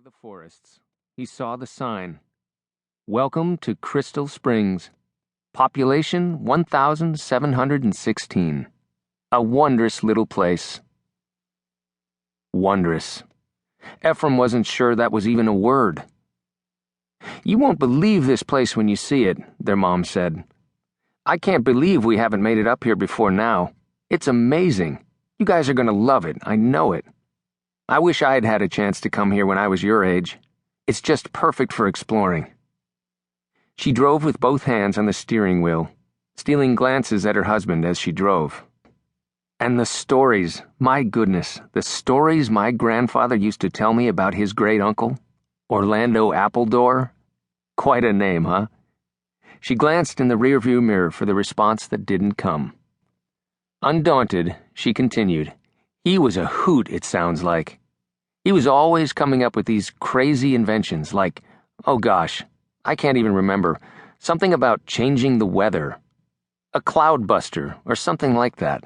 the forests, he saw the sign, "Welcome to Crystal Springs. Population 1,716. A wondrous little place." Wondrous. Ephraim wasn't sure that was even a word. "You won't believe this place when you see it," their mom said. "I can't believe we haven't made it up here before now. It's amazing. You guys are going to love it, I know it. I wish I had had a chance to come here when I was your age. It's just perfect for exploring." She drove with both hands on the steering wheel, stealing glances at her husband as she drove. And the stories, my goodness, the stories my grandfather used to tell me about his great-uncle, Orlando Appledore. Quite a name, huh? She glanced in the rearview mirror for the response that didn't come. Undaunted, she continued, "He was a hoot, it sounds like. He was always coming up with these crazy inventions like, oh gosh, I can't even remember, something about changing the weather. A cloud buster or something like that."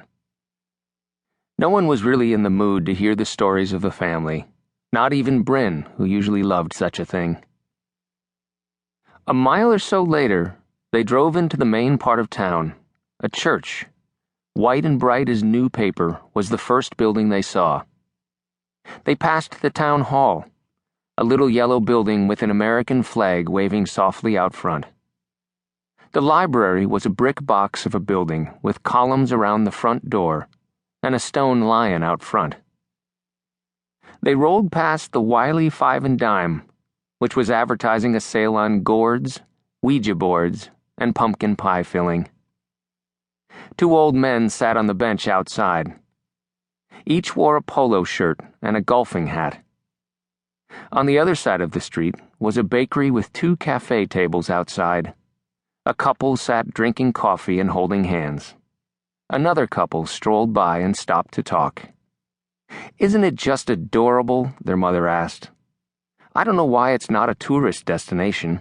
No one was really in the mood to hear the stories of the family, not even Bryn, who usually loved such a thing. A mile or so later, they drove into the main part of town, a church. White and bright as new paper was the first building they saw. They passed the town hall, a little yellow building with an American flag waving softly out front. The library was a brick box of a building with columns around the front door and a stone lion out front. They rolled past the Wylie 5 and Dime, which was advertising a sale on gourds, Ouija boards, and pumpkin pie filling. Two old men sat on the bench outside. Each wore a polo shirt and a golfing hat. On the other side of the street was a bakery with two cafe tables outside. A couple sat drinking coffee and holding hands. Another couple strolled by and stopped to talk. "Isn't it just adorable?" their mother asked. "I don't know why it's not a tourist destination."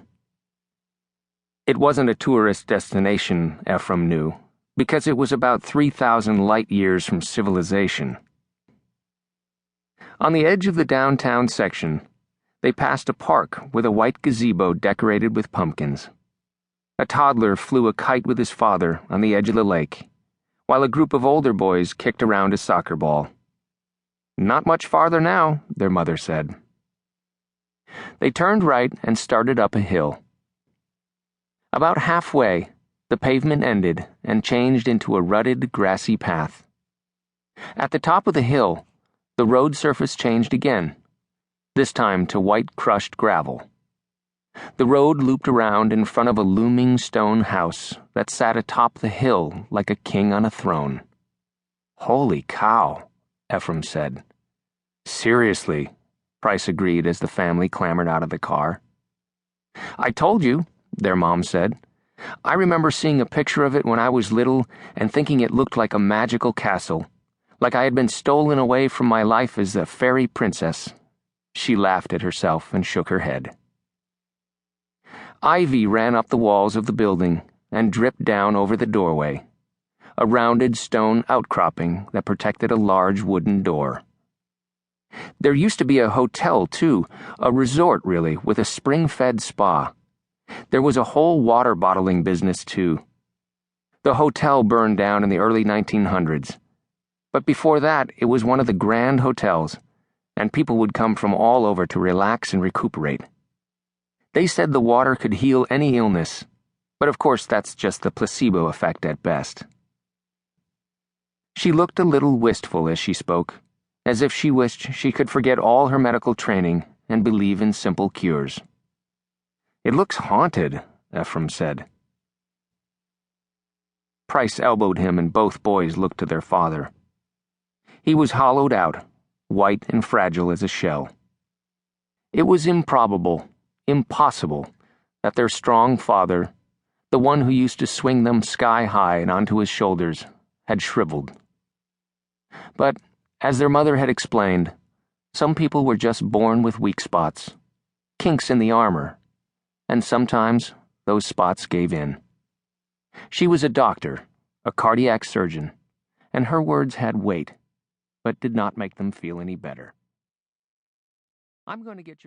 It wasn't a tourist destination, Ephraim knew, because it was about 3,000 light years from civilization. On the edge of the downtown section, they passed a park with a white gazebo decorated with pumpkins. A toddler flew a kite with his father on the edge of the lake, while a group of older boys kicked around a soccer ball. "Not much farther now," their mother said. They turned right and started up a hill. About halfway, the pavement ended and changed into a rutted, grassy path. At the top of the hill, the road surface changed again, this time to white crushed gravel. The road looped around in front of a looming stone house that sat atop the hill like a king on a throne. "Holy cow," Ephraim said. "Seriously," Price agreed as the family clambered out of the car. "I told you," their mom said. "I remember seeing a picture of it when I was little and thinking it looked like a magical castle, like I had been stolen away from my life as a fairy princess." She laughed at herself and shook her head. Ivy ran up the walls of the building and dripped down over the doorway, a rounded stone outcropping that protected a large wooden door. There used to be a hotel, too, a resort, really, with a spring-fed spa. There was a whole water bottling business, too. The hotel burned down in the early 1900s, but before that it was one of the grand hotels, and people would come from all over to relax and recuperate. They said the water could heal any illness, but of course that's just the placebo effect at best. She looked a little wistful as she spoke, as if she wished she could forget all her medical training and believe in simple cures. "It looks haunted," Ephraim said. Price elbowed him and both boys looked to their father. He was hollowed out, white and fragile as a shell. It was improbable, impossible, that their strong father, the one who used to swing them sky-high and onto his shoulders, had shriveled. But, as their mother had explained, some people were just born with weak spots, kinks in the armor, and sometimes those spots gave in. She was a doctor, a cardiac surgeon, and her words had weight, but did not make them feel any better. "I'm going to get your